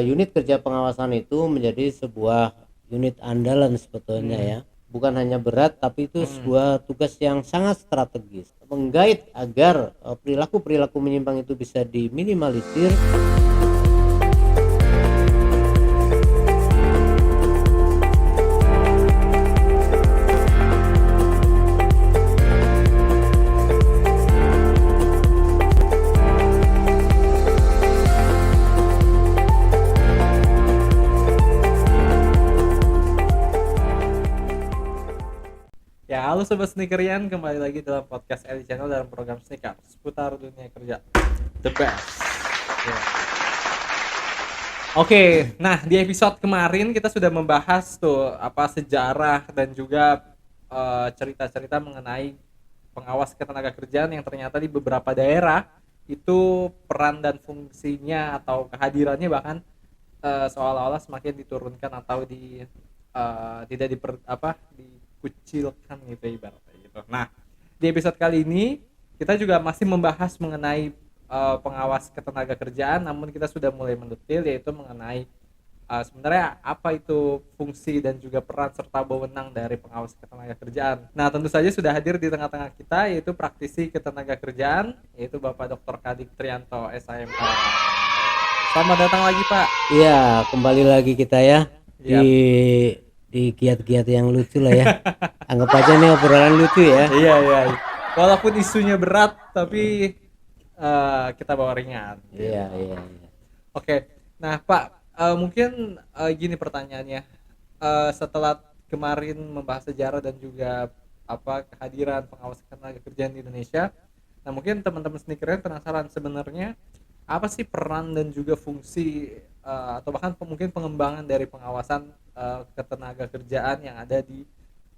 unit kerja pengawasan itu menjadi sebuah unit andalan sebetulnya ya. Bukan hanya berat, tapi itu sebuah tugas yang sangat strategis. Menggait agar perilaku-perilaku menyimpang itu bisa diminimalisir. Ya, halo Sobat Sneakerian, kembali lagi dalam podcast Eli Channel dalam program Sneaker seputar dunia kerja. The best. Ya. Oke, nah di episode kemarin kita sudah membahas tuh apa sejarah dan juga cerita-cerita mengenai pengawas ketenagakerjaan yang ternyata di beberapa daerah itu peran dan fungsinya atau kehadirannya bahkan seolah-olah semakin diturunkan atau tidak dikucilkan gitu ibaratnya gitu. Nah, di episode kali ini kita juga masih membahas mengenai pengawas ketenagakerjaan, namun kita sudah mulai mendetil yaitu mengenai sebenarnya apa itu fungsi dan juga peran serta wewenang dari pengawas ketenagakerjaan. Nah, tentu saja sudah hadir di tengah-tengah kita yaitu praktisi ketenagakerjaan yaitu Bapak Dr. Kadik Trianto SIMK. Selamat datang lagi Pak. Iya, kembali lagi kita ya di kiat-kiat yang lucu lah ya. Anggap aja nih obrolan lucu ya. Iya. Walaupun isunya berat tapi kita bawa ringan. Iya. Oke. Nah Pak, mungkin gini pertanyaannya. Setelah kemarin membahas sejarah dan juga kehadiran pengawas ketenagakerjaan di Indonesia, nah mungkin teman-teman sneakerhead penasaran sebenarnya apa sih peran dan juga fungsi atau bahkan mungkin pengembangan dari pengawasan ketenagakerjaan yang ada di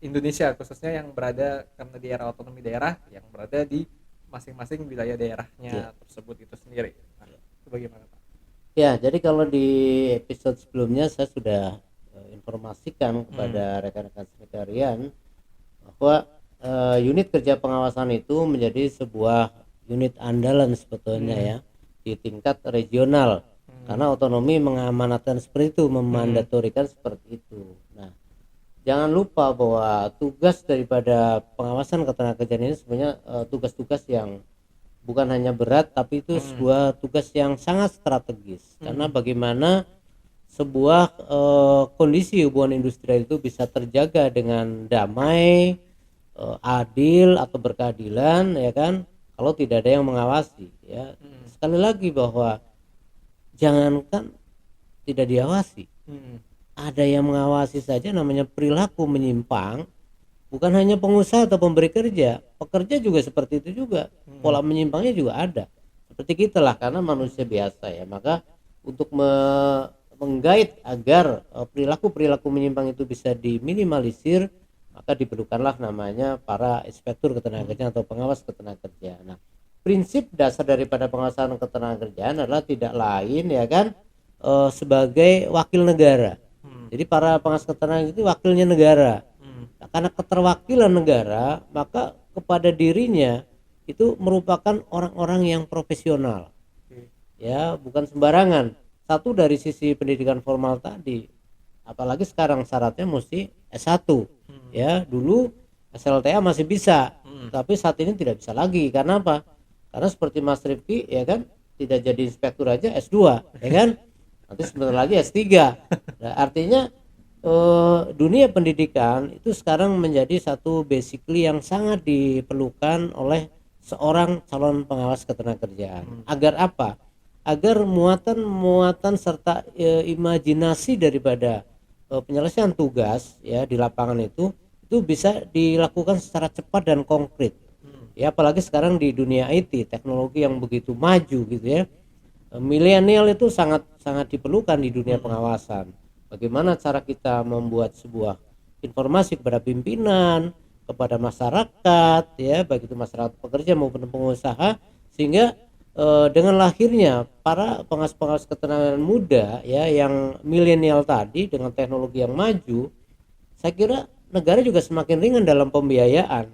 Indonesia, khususnya yang berada karena di era otonomi daerah yang berada di masing-masing wilayah daerahnya tersebut itu sendiri. Nah, itu bagaimana Pak? Ya, jadi kalau di episode sebelumnya saya sudah informasikan kepada rekan-rekan sekretarian bahwa unit kerja pengawasan itu menjadi sebuah unit andalan sebetulnya ya di tingkat regional, karena otonomi mengamanatkan seperti itu, memandatorikan seperti itu. Nah, jangan lupa bahwa tugas daripada pengawasan ketenagakerjaan ini sebenarnya tugas-tugas yang bukan hanya berat, tapi itu sebuah tugas yang sangat strategis. Karena bagaimana sebuah kondisi hubungan industrial itu bisa terjaga dengan damai, adil atau berkeadilan, ya kan? Kalau tidak ada yang mengawasi, ya. Sekali lagi bahwa jangankan tidak diawasi, ada yang mengawasi saja namanya perilaku menyimpang. Bukan hanya pengusaha atau pemberi kerja, pekerja juga seperti itu juga. Pola menyimpangnya juga ada. Seperti kita lah, karena manusia biasa ya. Maka untuk menggait agar perilaku-perilaku menyimpang itu bisa diminimalisir, maka diperlukanlah namanya para inspektur ketenagakerjaan atau pengawas ketenagakerjaan. Nah, prinsip dasar daripada pengawasan ketenagakerjaan adalah tidak lain ya kan sebagai wakil negara. Jadi para pengawas ketenagakerjaan itu wakilnya negara. Nah, karena keterwakilan negara, maka kepada dirinya itu merupakan orang-orang yang profesional. Ya, bukan sembarangan. Satu dari sisi pendidikan formal tadi, apalagi sekarang syaratnya mesti S1. Ya, dulu SLTA masih bisa, tapi saat ini tidak bisa lagi. Karena apa? Karena seperti Mas Rifki ya kan, tidak jadi inspektur aja S2 ya kan, nanti sebentar lagi S3. Nah, artinya dunia pendidikan itu sekarang menjadi satu basically yang sangat diperlukan oleh seorang calon pengawas ketenagakerjaan. Agar apa? Agar muatan serta imajinasi daripada penyelesaian tugas ya di lapangan itu bisa dilakukan secara cepat dan konkret. Ya, apalagi sekarang di dunia IT, teknologi yang begitu maju gitu ya. Milenial itu sangat diperlukan di dunia pengawasan. Bagaimana cara kita membuat sebuah informasi kepada pimpinan, kepada masyarakat ya, baik itu masyarakat pekerja maupun pengusaha, sehingga dengan lahirnya para pengawas-pengawas ketenagakerjaan muda ya yang milenial tadi dengan teknologi yang maju, saya kira negara juga semakin ringan dalam pembiayaan.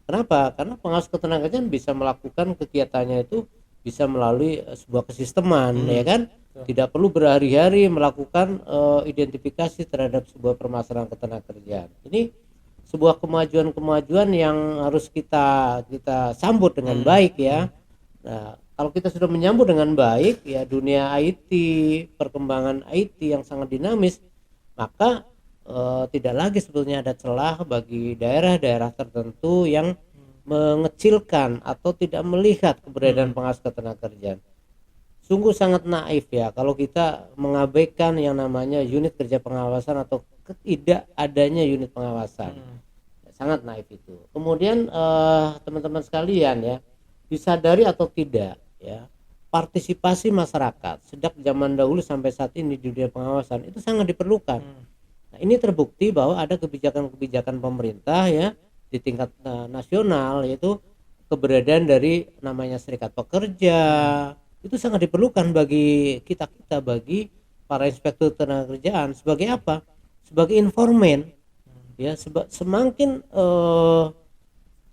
Kenapa? Karena pengawas ketenagakerjaan bisa melakukan kegiatannya itu bisa melalui sebuah kesisteman ya kan, Tidak perlu berhari-hari melakukan identifikasi terhadap sebuah permasalahan ketenagakerjaan. Ini sebuah kemajuan-kemajuan yang harus kita sambut dengan baik ya. Nah, kalau kita sudah menyambut dengan baik ya, dunia IT, perkembangan IT yang sangat dinamis, maka tidak lagi sebetulnya ada celah bagi daerah-daerah tertentu yang mengecilkan atau tidak melihat keberadaan pengawas ketenagakerjaan. Sungguh sangat naif ya kalau kita mengabaikan yang namanya unit kerja pengawasan atau tidak adanya unit pengawasan. Sangat naif itu. Kemudian teman-teman sekalian ya, disadari atau tidak ya, partisipasi masyarakat sejak zaman dahulu sampai saat ini di dunia pengawasan itu sangat diperlukan. Nah, ini terbukti bahwa ada kebijakan-kebijakan pemerintah ya di tingkat nasional, yaitu keberadaan dari namanya serikat pekerja. Itu sangat diperlukan bagi kita bagi para inspektur ketenagakerjaan. Sebagai apa? Sebagai informan ya, semakin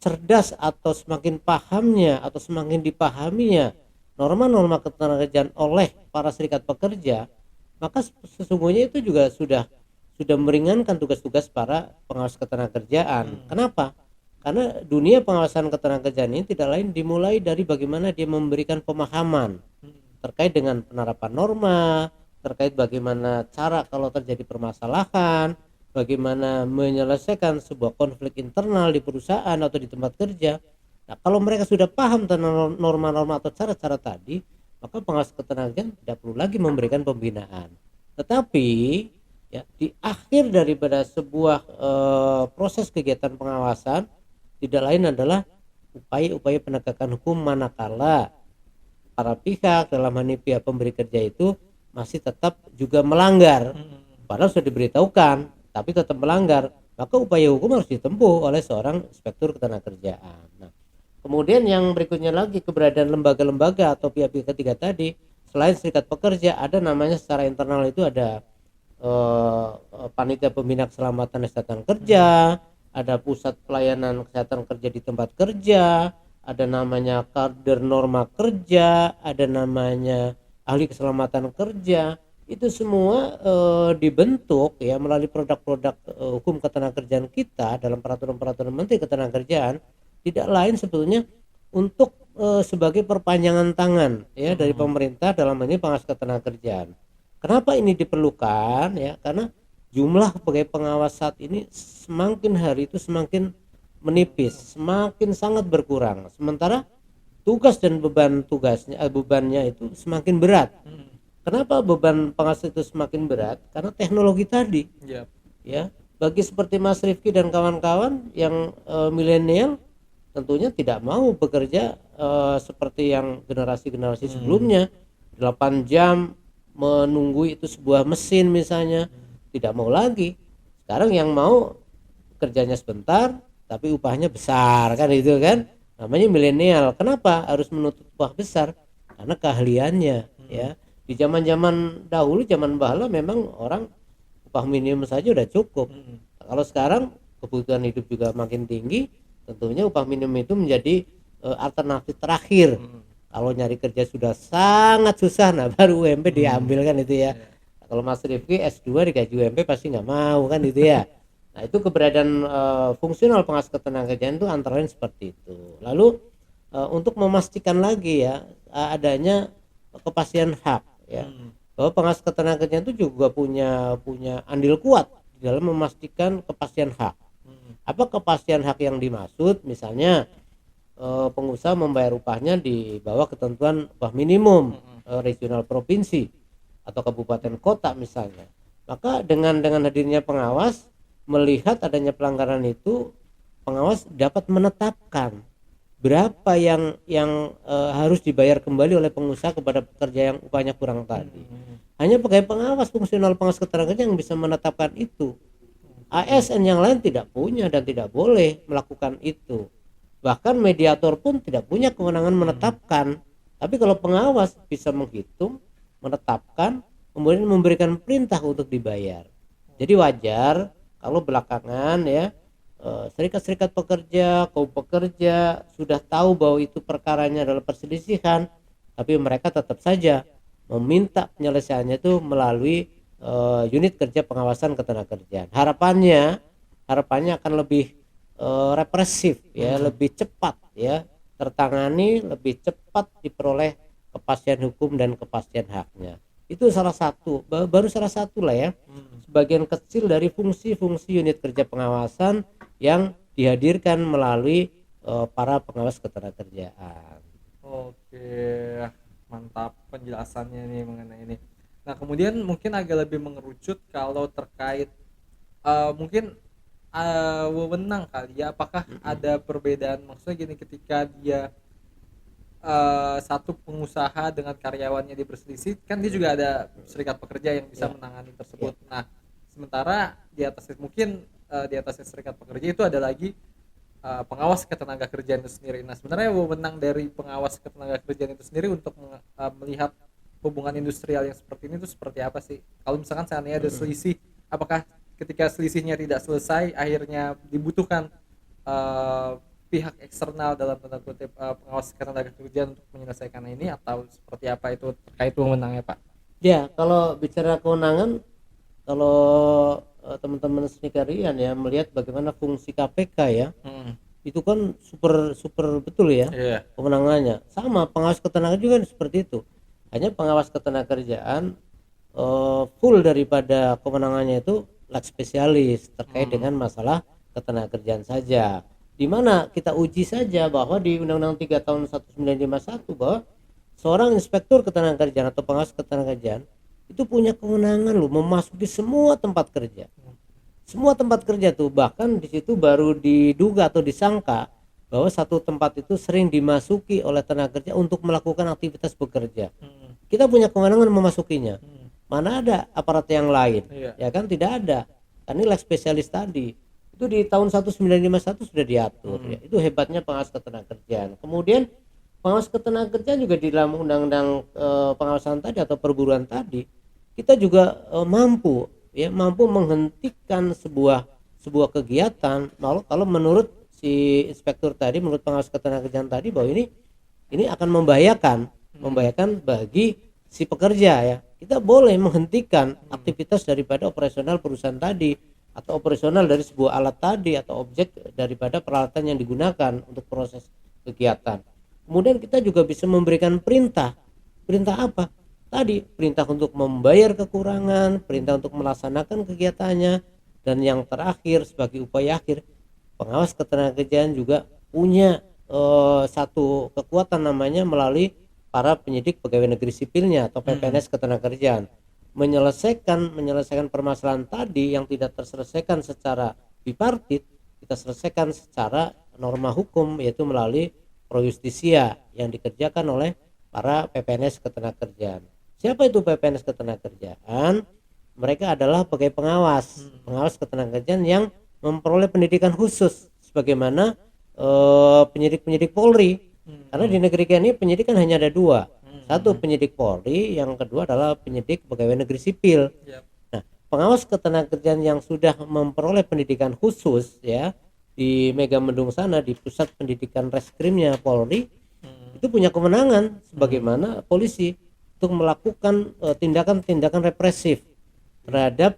cerdas atau semakin pahamnya atau semakin dipahaminya norma-norma ketenagakerjaan oleh para serikat pekerja, maka sesungguhnya itu juga sudah meringankan tugas-tugas para pengawas ketenagakerjaan. Kenapa? Karena dunia pengawasan ketenagakerjaan ini tidak lain dimulai dari bagaimana dia memberikan pemahaman terkait dengan penerapan norma, terkait bagaimana cara kalau terjadi permasalahan, bagaimana menyelesaikan sebuah konflik internal di perusahaan atau di tempat kerja. Nah, kalau mereka sudah paham tentang norma-norma atau cara-cara tadi, maka pengawas ketenagakerjaan tidak perlu lagi memberikan pembinaan. Tetapi ya, di akhir daripada sebuah proses kegiatan pengawasan tidak lain adalah upaya-upaya penegakan hukum manakala para pihak dalam hal ini pihak pemberi kerja itu masih tetap juga melanggar, padahal sudah diberitahukan tapi tetap melanggar, maka upaya hukum harus ditempuh oleh seorang inspektur ketenagakerjaan. Nah, kemudian yang berikutnya lagi, keberadaan lembaga-lembaga atau pihak-pihak ketiga tadi selain serikat pekerja, ada namanya secara internal itu ada panitia pembina keselamatan dan kesehatan kerja, ada pusat pelayanan kesehatan kerja di tempat kerja, ada namanya kader norma kerja, ada namanya ahli keselamatan kerja. Itu semua dibentuk ya melalui produk-produk hukum ketenagakerjaan kita dalam peraturan-peraturan Menteri Ketenagakerjaan, tidak lain sebetulnya untuk sebagai perpanjangan tangan ya dari pemerintah dalam ini pengawas ketenagakerjaan. Kenapa ini diperlukan ya? Karena jumlah pegawai pengawas saat ini semakin hari itu semakin menipis, semakin sangat berkurang. Sementara tugas dan bebannya itu semakin berat. Kenapa beban pengawas itu semakin berat? Karena teknologi tadi. Ya, bagi seperti Mas Rifki dan kawan-kawan yang milenial tentunya tidak mau bekerja seperti yang generasi-generasi sebelumnya 8 jam menunggu itu sebuah mesin misalnya. Tidak mau lagi. Sekarang yang mau kerjanya sebentar tapi upahnya besar, kan itu kan namanya milenial. Kenapa harus menuntut upah besar? Karena keahliannya ya. Di zaman-zaman dahulu, zaman bahala, memang orang upah minimum saja udah cukup. Kalau sekarang kebutuhan hidup juga makin tinggi, tentunya upah minimum itu menjadi alternatif terakhir. Kalau nyari kerja sudah sangat susah, nah baru UMP diambil kan itu ya. Kalau Mas Rifki S2 digaji UMP pasti nggak mau kan itu ya. Nah, itu keberadaan fungsional pengawas ketenagakerjaan itu antara lain seperti itu. Lalu untuk memastikan lagi ya adanya kepastian hak ya, bahwa pengawas ketenagakerjaan itu juga punya andil kuat di dalam memastikan kepastian hak. Apa kepastian hak yang dimaksud? Misalnya pengusaha membayar upahnya di bawah ketentuan upah minimum regional provinsi atau kabupaten kota misalnya. Maka dengan hadirnya pengawas, melihat adanya pelanggaran itu, pengawas dapat menetapkan berapa yang harus dibayar kembali oleh pengusaha kepada pekerja yang upahnya kurang tadi. Hanya pegawai pengawas fungsional pengawas ketenagakerjaan yang bisa menetapkan itu. ASN yang lain tidak punya dan tidak boleh melakukan itu. Bahkan mediator pun tidak punya kewenangan menetapkan. Tapi kalau pengawas bisa menghitung, menetapkan, kemudian memberikan perintah untuk dibayar. Jadi wajar kalau belakangan ya serikat-serikat pekerja, kaum pekerja sudah tahu bahwa itu perkaranya adalah perselisihan, tapi mereka tetap saja meminta penyelesaiannya itu melalui unit kerja pengawasan ketenagakerjaan. Harapannya akan lebih represif ya, lebih cepat ya tertangani, lebih cepat diperoleh kepastian hukum dan kepastian haknya. Itu salah satu, baru salah satu lah ya, sebagian kecil dari fungsi-fungsi unit kerja pengawasan yang dihadirkan melalui para pengawas ketenagakerjaan. Oke, mantap penjelasannya nih mengenai ini. Nah, kemudian mungkin agak lebih mengerucut kalau terkait mungkin wewenang kali ya. Apakah ada perbedaan? Maksudnya gini, ketika dia satu pengusaha dengan karyawannya dia berselisih, kan dia juga ada serikat pekerja yang bisa menangani tersebut. Nah, sementara di atas mungkin di atasnya serikat pekerja itu ada lagi pengawas ketenagakerjaan itu sendiri. Nah, sebenarnya wewenang dari pengawas ketenagakerjaan itu sendiri untuk melihat hubungan industrial yang seperti ini itu seperti apa sih? Kalau misalkan seandainya ada selisih, apakah ketika selisihnya tidak selesai akhirnya dibutuhkan pihak eksternal dalam tanda kutip pengawas ketenagakerjaan untuk menyelesaikan ini, atau seperti apa itu terkait wewenangnya, Pak? Ya, kalau bicara kewenangan, kalau teman-teman sekalian ya melihat bagaimana fungsi KPK ya, itu kan super betul ya. Kewenangannya sama pengawas ketenagakerjaan juga seperti itu, hanya pengawas ketenagakerjaan full daripada kewenangannya itu leg spesialis terkait dengan masalah ketenagakerjaan saja, di mana kita uji saja bahwa di Undang-Undang 3 tahun 1951 bahwa seorang inspektur ketenagakerjaan atau pengawas ketenagakerjaan itu punya kewenangan loh memasuki semua tempat kerja. Semua tempat kerja tuh, bahkan di situ baru diduga atau disangka bahwa satu tempat itu sering dimasuki oleh tenaga kerja untuk melakukan aktivitas bekerja. Kita punya kewenangan memasukinya. Mana ada aparat yang lain? Ya kan tidak ada. Kan ini leg spesialis tadi. Itu di tahun 1951 sudah diatur ya. Itu hebatnya pengawas ketenagakerjaan. Kemudian pengawas ketenagakerjaan juga di dalam undang-undang pengawasan tadi atau perburuan tadi, kita juga mampu menghentikan sebuah kegiatan kalau menurut si inspektur tadi, menurut pengawas ketenagakerjaan tadi, bahwa ini akan membahayakan bagi si pekerja ya. Kita boleh menghentikan aktivitas daripada operasional perusahaan tadi, atau operasional dari sebuah alat tadi, atau objek daripada peralatan yang digunakan untuk proses kegiatan. Kemudian kita juga bisa memberikan perintah apa? Tadi perintah untuk membayar kekurangan, perintah untuk melaksanakan kegiatannya, dan yang terakhir sebagai upaya akhir, pengawas ketenagakerjaan juga punya satu kekuatan namanya melalui para penyidik pegawai negeri sipilnya atau PPNS ketenagakerjaan, menyelesaikan permasalahan tadi yang tidak terselesaikan secara bipartit, kita selesaikan secara norma hukum, yaitu melalui pro justisia yang dikerjakan oleh para PPNS ketenagakerjaan. Siapa itu PPNS ketenagakerjaan? Mereka adalah pegawai pengawas ketenagakerjaan yang memperoleh pendidikan khusus sebagaimana penyidik Polri. Karena di negeri kita ini penyidik kan hanya ada dua. Satu penyidik Polri, yang kedua adalah penyidik pegawai negeri sipil. Nah, pengawas ketenagakerjaan yang sudah memperoleh pendidikan khusus ya di Megamendung sana, di pusat pendidikan reskrimnya Polri, itu punya kewenangan sebagaimana polisi untuk melakukan tindakan-tindakan represif terhadap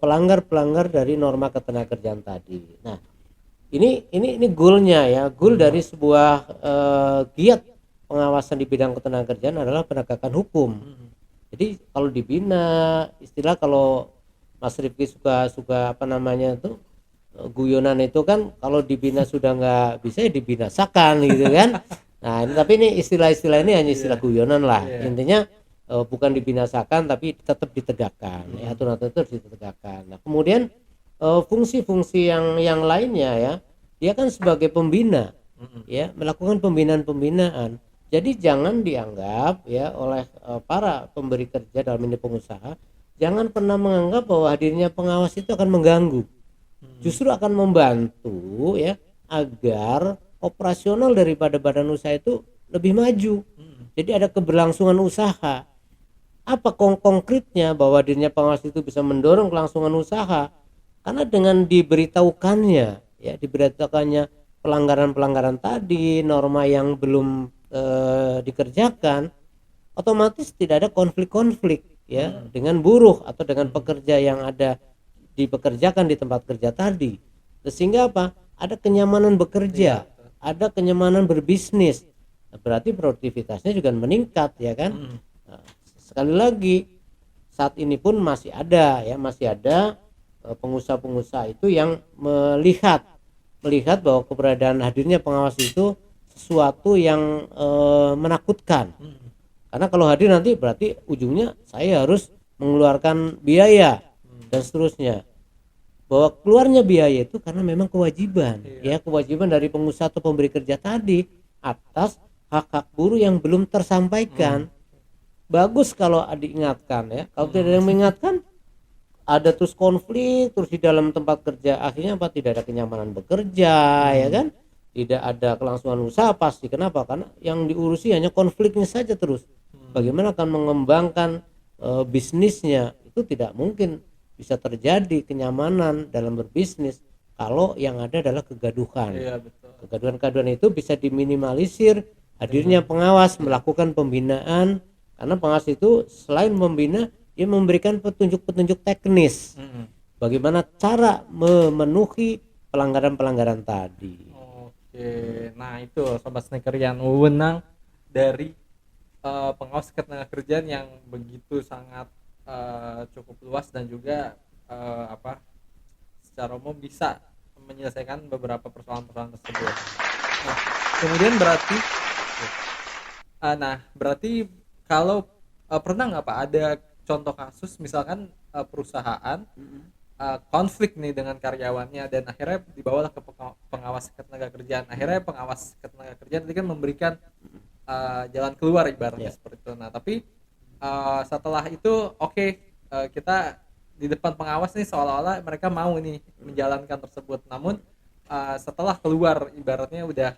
pelanggar-pelanggar dari norma ketenagakerjaan tadi. Nah, ini goalnya ya, goal dari sebuah giat pengawasan di bidang ketenagakerjaan adalah penegakan hukum. Jadi kalau dibina, istilah kalau Mas Rifki suka apa namanya itu guyonan itu kan, kalau dibina sudah nggak bisa ya dibinasakan gitu kan. Nah, tapi ini istilah-istilah ini hanya istilah guyonan lah. Intinya bukan dibinasakan tapi tetap ditegakkan. Ya, aturan-aturan itu harus ditegakkan. Nah, kemudian fungsi-fungsi yang lainnya ya, dia kan sebagai pembina ya, melakukan pembinaan. Jadi jangan dianggap ya oleh para pemberi kerja, dalam ini pengusaha, jangan pernah menganggap bahwa hadirnya pengawas itu akan mengganggu. Justru akan membantu ya agar operasional daripada badan usaha itu lebih maju. Jadi ada keberlangsungan usaha. Apa konkretnya bahwa hadirnya pengawas itu bisa mendorong kelangsungan usaha? Karena dengan diberitahukannya pelanggaran-pelanggaran tadi, norma yang belum dikerjakan, otomatis tidak ada konflik-konflik ya dengan buruh atau dengan pekerja yang ada dipekerjakan di tempat kerja tadi. Sehingga apa? Ada kenyamanan Iya, bekerja, betul. ada kenyamanan berbisnis. Nah, berarti produktivitasnya juga meningkat ya kan? Mm. Nah, sekali lagi saat ini pun masih ada ya, masih ada pengusaha-pengusaha itu yang melihat bahwa keberadaan hadirnya pengawas itu sesuatu yang menakutkan. Mm. Karena kalau hadir nanti berarti ujungnya saya harus mengeluarkan biaya dan seterusnya. Bahwa keluarnya biaya itu karena memang kewajiban, Iya. ya kewajiban dari pengusaha atau pemberi kerja tadi atas hak-hak buruh yang belum tersampaikan. Bagus kalau diingatkan ya. Kalau tidak ada yang mengingatkan, ada terus konflik terus di dalam tempat kerja, akhirnya apa, tidak ada kenyamanan bekerja ya kan, tidak ada kelangsungan usaha pasti. Kenapa? Karena yang diurusi hanya konfliknya saja terus. Bagaimana akan mengembangkan bisnisnya, itu tidak mungkin bisa terjadi kenyamanan dalam berbisnis kalau yang ada adalah kegaduhan. Iya, betul. Kegaduhan-kegaduhan itu bisa diminimalisir hadirnya pengawas melakukan pembinaan, karena pengawas itu selain membina dia memberikan petunjuk-petunjuk teknis bagaimana cara memenuhi pelanggaran-pelanggaran tadi. Oke, nah itu sobat sneakerian, wewenang dari pengawas ketenagakerjaan yang begitu sangat cukup luas dan juga apa secara umum bisa menyelesaikan beberapa persoalan-persoalan tersebut. Nah, kemudian berarti berarti kalau pernah nggak Pak ada contoh kasus misalkan perusahaan konflik nih dengan karyawannya dan akhirnya dibawalah ke pengawas ketenagakerjaan. Akhirnya pengawas ketenagakerjaan tadi kan memberikan jalan keluar ibaratnya seperti itu. Nah, tapi setelah itu kita di depan pengawas nih seolah-olah mereka mau nih menjalankan tersebut. Namun setelah keluar ibaratnya udah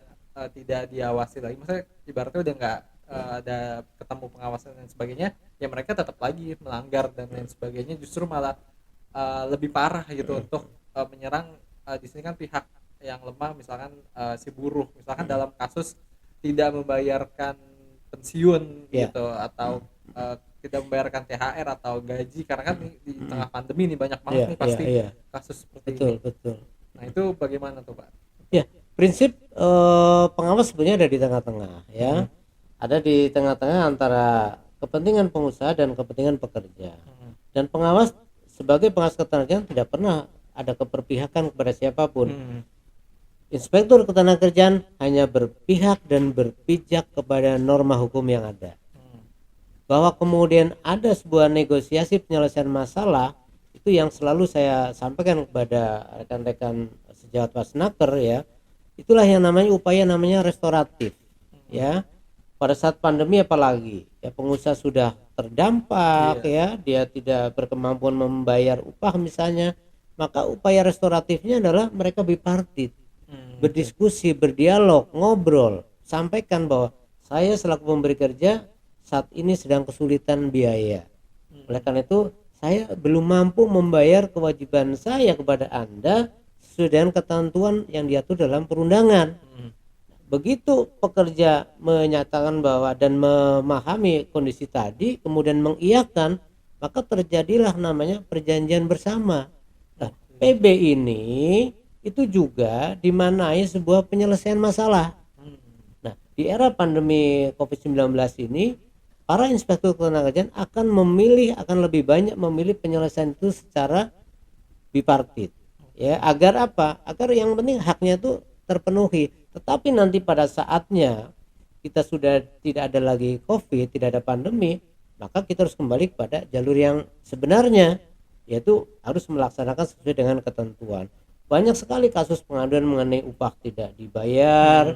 tidak diawasi lagi. Maksudnya ibaratnya udah nggak ada ketemu pengawasan dan sebagainya, ya mereka tetap lagi melanggar dan lain sebagainya, justru malah lebih parah gitu untuk menyerang di sini kan pihak yang lemah, misalkan si buruh, misalkan dalam kasus tidak membayarkan pensiun gitu atau tidak membayarkan THR atau gaji, karena kan di tengah pandemi nih banyak banget nih pasti kasus seperti ini. Betul. Nah, itu bagaimana tuh Pak? Ya, prinsip pengawas sebenarnya ada di tengah-tengah ya. Ada di tengah-tengah antara kepentingan pengusaha dan kepentingan pekerja. Dan pengawas sebagai pengawas ketenagakerjaan tidak pernah ada keberpihakan kepada siapapun. Inspektur ketenagakerjaan hanya berpihak dan berpijak kepada norma hukum yang ada. Bahwa kemudian ada sebuah negosiasi penyelesaian masalah, itu yang selalu saya sampaikan kepada rekan-rekan sejawat Wasnaker ya. Itulah yang namanya upaya namanya restoratif ya. Pada saat pandemi apalagi ya, pengusaha sudah terdampak ya, dia tidak berkemampuan membayar upah misalnya, maka upaya restoratifnya adalah mereka bipartit, berdiskusi, berdialog, ngobrol, sampaikan bahwa saya selaku pemberi kerja saat ini sedang kesulitan biaya. Oleh karena itu saya belum mampu membayar kewajiban saya kepada Anda sesuai dengan ketentuan yang diatur dalam perundangan. Begitu pekerja menyatakan bahwa dan memahami kondisi tadi, kemudian mengiyakan, maka terjadilah namanya perjanjian bersama. Nah, PB ini itu juga dimanai sebuah penyelesaian masalah. Nah, di era pandemi COVID-19 ini, para inspektur ketenagakerjaan akan lebih banyak memilih penyelesaian itu secara bipartit. Ya, agar apa? Agar yang penting haknya itu terpenuhi. Tetapi nanti pada saatnya kita sudah tidak ada lagi COVID, tidak ada pandemi, maka kita harus kembali kepada jalur yang sebenarnya, yaitu harus melaksanakan sesuai dengan ketentuan. Banyak sekali kasus pengaduan mengenai upah tidak dibayar,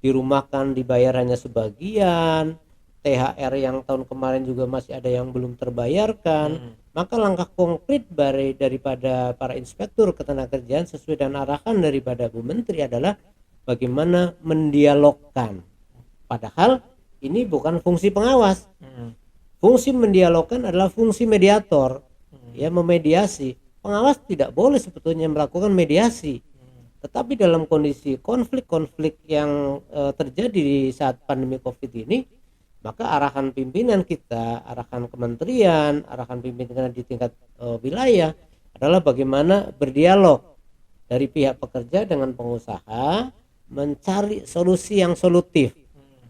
dirumahkan dibayar hanya sebagian, THR yang tahun kemarin juga masih ada yang belum terbayarkan. Maka langkah konkret daripada para inspektur ketenagakerjaan sesuai dengan arahan daripada Bu Menteri adalah bagaimana mendialogkan. Padahal ini bukan fungsi pengawas. Fungsi mendialogkan adalah fungsi mediator, ya, memediasi. Pengawas tidak boleh sebetulnya melakukan mediasi. Tetapi dalam kondisi konflik-konflik yang terjadi di saat pandemi COVID ini, maka arahan pimpinan kita, arahan kementerian, arahan pimpinan di tingkat wilayah adalah bagaimana berdialog dari pihak pekerja dengan pengusaha mencari solusi yang solutif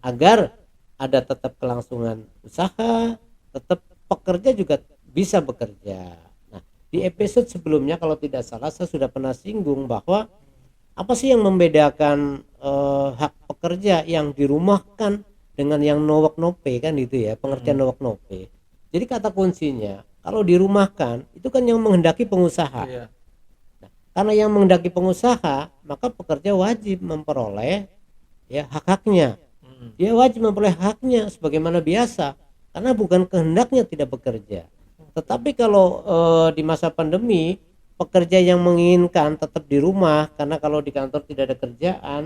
agar ada tetap kelangsungan usaha, tetap pekerja juga bisa bekerja. Nah, di episode sebelumnya kalau tidak salah saya sudah pernah singgung bahwa apa sih yang membedakan hak pekerja yang dirumahkan dengan yang nowak nope kan itu ya, pengertian nowak nope. Jadi kata kuncinya kalau dirumahkan itu kan yang menghendaki pengusaha. Iya. Nah, karena yang menghendaki pengusaha, maka pekerja wajib memperoleh ya hak-haknya. Dia wajib memperoleh haknya sebagaimana biasa karena bukan kehendaknya tidak bekerja. Tetapi kalau di masa pandemi pekerja yang menginginkan tetap di rumah karena kalau di kantor tidak ada kerjaan,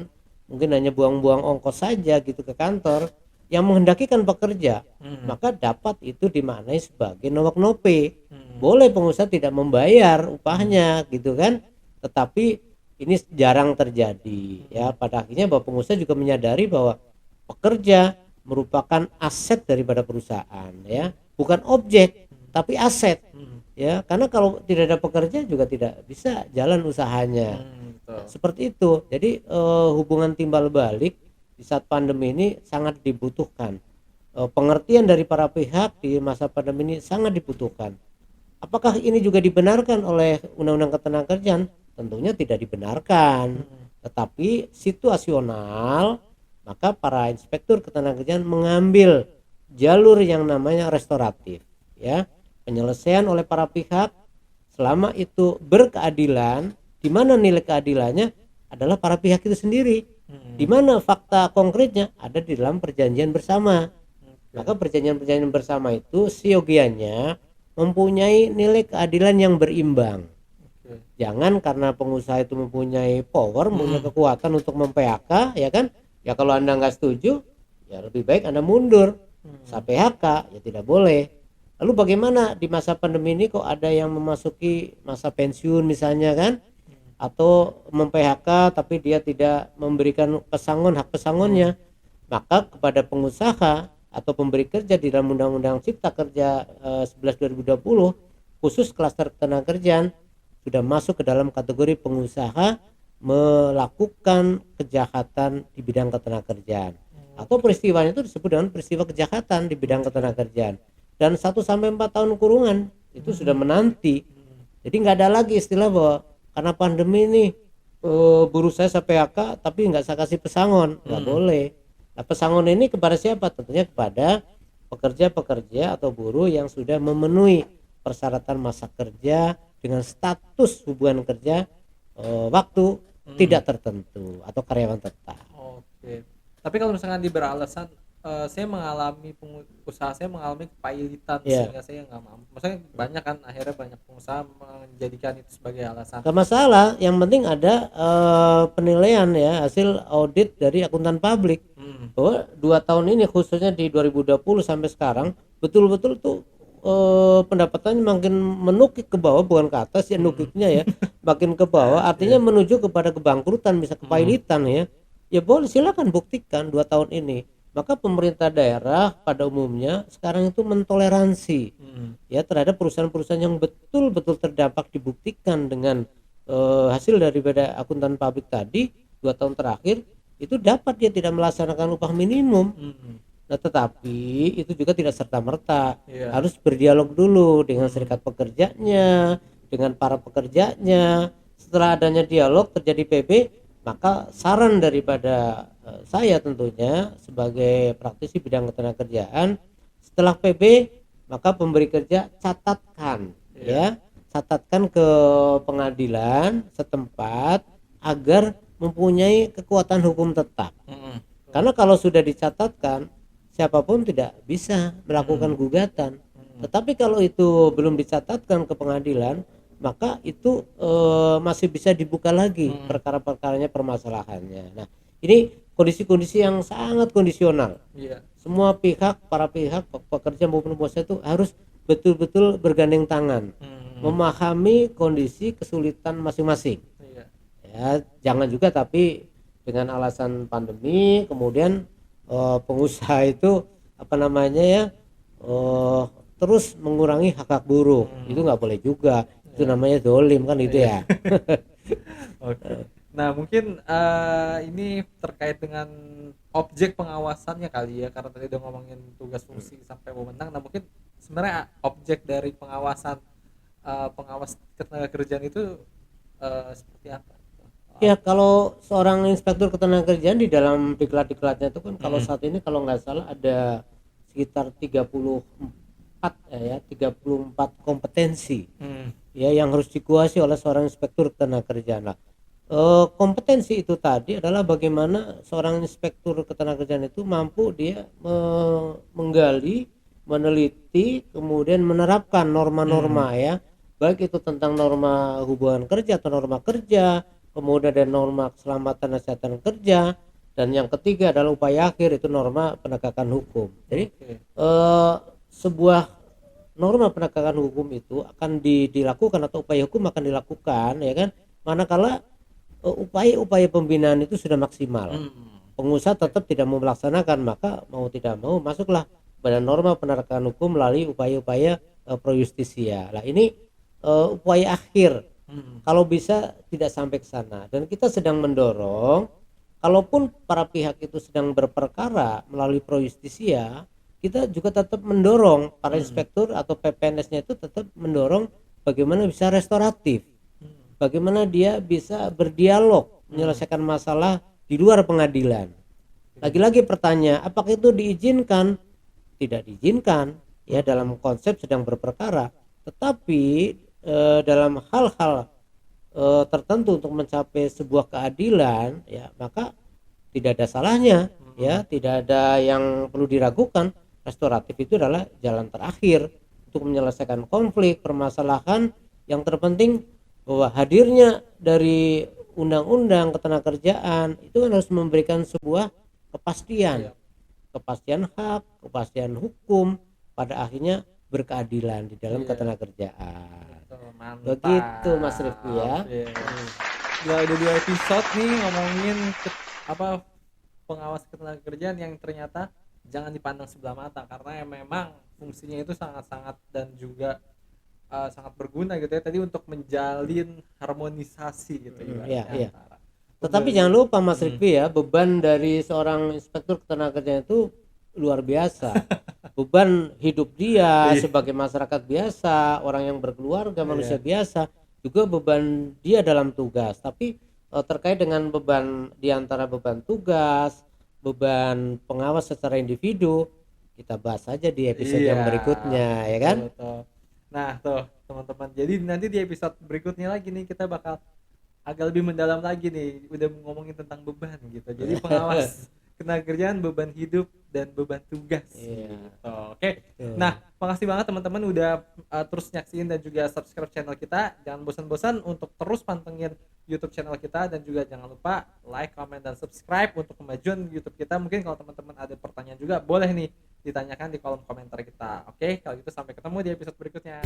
mungkin hanya buang-buang ongkos saja gitu ke kantor, yang menghendaki kan pekerja, maka dapat itu dimaknai sebagai nowak nope. Boleh pengusaha tidak membayar upahnya gitu kan, tetapi ini jarang terjadi ya. Pada akhirnya bahwa pengusaha juga menyadari bahwa pekerja merupakan aset daripada perusahaan ya, bukan objek tapi aset ya, karena kalau tidak ada pekerja juga tidak bisa jalan usahanya. Seperti itu. Jadi hubungan timbal balik di saat pandemi ini sangat dibutuhkan. Pengertian dari para pihak di masa pandemi ini sangat dibutuhkan. Apakah ini juga dibenarkan oleh Undang-Undang Ketenagakerjaan? Tentunya tidak dibenarkan. Tetapi situasional, maka para inspektur ketenagakerjaan mengambil jalur yang namanya restoratif ya, penyelesaian oleh para pihak selama itu berkeadilan, di mana nilai keadilannya adalah para pihak itu sendiri, di mana fakta konkretnya ada di dalam perjanjian bersama. Maka perjanjian bersama itu siogianya mempunyai nilai keadilan yang berimbang. Jangan karena pengusaha itu mempunyai power, mempunyai kekuatan untuk mem-PHK ya kan, ya kalau Anda nggak setuju ya lebih baik Anda mundur. Saya PHK ya tidak boleh. Lalu bagaimana di masa pandemi ini kok ada yang memasuki masa pensiun misalnya kan, atau mem-PHK tapi dia tidak memberikan pesangon, hak pesangonnya, maka kepada pengusaha atau pemberi kerja di dalam Undang-Undang Cipta Kerja 11/2020 khusus klaster ketenagakerjaan sudah masuk ke dalam kategori pengusaha melakukan kejahatan di bidang ketenagakerjaan, atau peristiwanya itu disebut dengan peristiwa kejahatan di bidang ketenagakerjaan, dan 1-4 tahun kurungan itu sudah menanti. Jadi nggak ada lagi istilah bahwa karena pandemi ini buruh saya PHK tapi nggak saya kasih pesangon, nggak boleh. Nah, pesangon ini kepada siapa? Tentunya kepada pekerja-pekerja atau buruh yang sudah memenuhi persyaratan masa kerja dengan status hubungan kerja waktu tidak tertentu atau karyawan tetap. Oke. Tapi kalau misalkan dia beralasan saya mengalami usaha saya mengalami kepailitan sehingga saya nggak mampu. Maksudnya banyak kan, akhirnya banyak pengusaha menjadikan itu sebagai alasan. Gak masalah, yang penting ada penilaian ya, hasil audit dari akuntan publik bahwa 2 tahun ini khususnya di 2020 sampai sekarang betul-betul tuh pendapatannya makin menukik ke bawah, bukan ke atas ya, nukiknya ya makin ke bawah, artinya menuju kepada kebangkrutan, bisa kepailitan ya. Ya boleh, silakan buktikan 2 tahun ini. Maka pemerintah daerah pada umumnya sekarang itu mentoleransi ya terhadap perusahaan-perusahaan yang betul-betul terdampak, dibuktikan dengan hasil daripada akuntan publik tadi 2 tahun terakhir itu dapat dia tidak melaksanakan upah minimum. Nah, tetapi itu juga tidak serta-merta, harus berdialog dulu dengan serikat pekerjanya, dengan para pekerjanya. Setelah adanya dialog terjadi PB, maka saran daripada saya tentunya sebagai praktisi bidang ketenagakerjaan, setelah PB maka pemberi kerja catatkan ya, catatkan ke pengadilan setempat agar mempunyai kekuatan hukum tetap. Karena kalau sudah dicatatkan siapapun tidak bisa melakukan gugatan. Tetapi kalau itu belum dicatatkan ke pengadilan, maka itu masih bisa dibuka lagi perkara-perkaranya, permasalahannya. Nah, ini kondisi-kondisi yang sangat kondisional. Semua pihak, para pihak, pekerja maupun pengusaha itu harus betul-betul bergandeng tangan, memahami kondisi kesulitan masing-masing. Ya, jangan juga tapi dengan alasan pandemi kemudian pengusaha itu apa namanya ya, terus mengurangi hak buruh. Itu nggak boleh juga, itu Ya. namanya dolim kan itu Iya. ya. Oke. Nah, mungkin ini terkait dengan objek pengawasannya kali ya, karena tadi udah ngomongin tugas fungsi sampai wewenang. Nah, mungkin sebenarnya objek dari pengawasan pengawas ketenagakerjaan itu seperti apa? Ya kalau seorang inspektur ketenagakerjaan di dalam diklat-diklatnya itu kan kalau saat ini kalau nggak salah ada sekitar 34 ya 34 kompetensi ya yang harus dikuasai oleh seorang inspektur ketenagakerjaan. Nah, kompetensi itu tadi adalah bagaimana seorang inspektur ketenagakerjaan itu mampu dia menggali, meneliti, kemudian menerapkan norma-norma ya, baik itu tentang norma hubungan kerja atau norma kerja, kemudian ada norma keselamatan dan kesehatan kerja, dan yang ketiga adalah upaya akhir itu norma penegakan hukum. Jadi sebuah norma penegakan hukum itu akan dilakukan atau upaya hukum akan dilakukan ya kan, manakala upaya-upaya pembinaan itu sudah maksimal. Pengusaha tetap tidak mau melaksanakan, maka mau tidak mau masuklah pada norma penegakan hukum melalui upaya-upaya pro justisia. Nah ini upaya akhir. Kalau bisa tidak sampai ke sana, dan kita sedang mendorong kalaupun para pihak itu sedang berperkara melalui pro justisia, kita juga tetap mendorong para inspektur atau PPNS-nya itu tetap mendorong bagaimana bisa restoratif, bagaimana dia bisa berdialog menyelesaikan masalah di luar pengadilan. Lagi-lagi pertanyaan, apakah itu diizinkan? Tidak diizinkan ya dalam konsep sedang berperkara, tetapi dalam hal-hal tertentu untuk mencapai sebuah keadilan ya maka tidak ada salahnya ya, tidak ada yang perlu diragukan. Restoratif itu adalah jalan terakhir untuk menyelesaikan konflik permasalahan. Yang terpenting bahwa hadirnya dari undang-undang ketenagakerjaan itu kan harus memberikan sebuah kepastian, kepastian hak, kepastian hukum, pada akhirnya berkeadilan di dalam ketenagakerjaan. Begitu Mas Rifki ya. Udah ada 2 episode nih ngomongin pengawas ketenagakerjaan yang ternyata jangan dipandang sebelah mata, karena memang fungsinya itu sangat-sangat dan juga sangat berguna gitu ya tadi untuk menjalin harmonisasi gitu ya. Tetapi jangan lupa Mas Rifki ya, beban dari seorang inspektur ketenagakerjaan itu luar biasa. Beban hidup dia sebagai masyarakat biasa, orang yang berkeluarga, manusia biasa, juga beban dia dalam tugas. Tapi terkait dengan beban di antara beban tugas, beban pengawas secara individu, kita bahas saja di episode yang berikutnya ya kan. Betul. Nah tuh teman-teman, jadi nanti di episode berikutnya lagi nih kita bakal agak lebih mendalam lagi nih, udah ngomongin tentang beban gitu. Jadi pengawas ketenagakerjaan, beban hidup dan beban tugas gitu. Oke. Nah, makasih banget teman-teman udah terus nyaksiin dan juga subscribe channel kita. Jangan bosan-bosan untuk terus pantengin YouTube channel kita, dan juga jangan lupa like, comment, dan subscribe untuk kemajuan YouTube kita. Mungkin kalau teman-teman ada pertanyaan juga boleh nih ditanyakan di kolom komentar kita. Oke, kalau gitu sampai ketemu di episode berikutnya.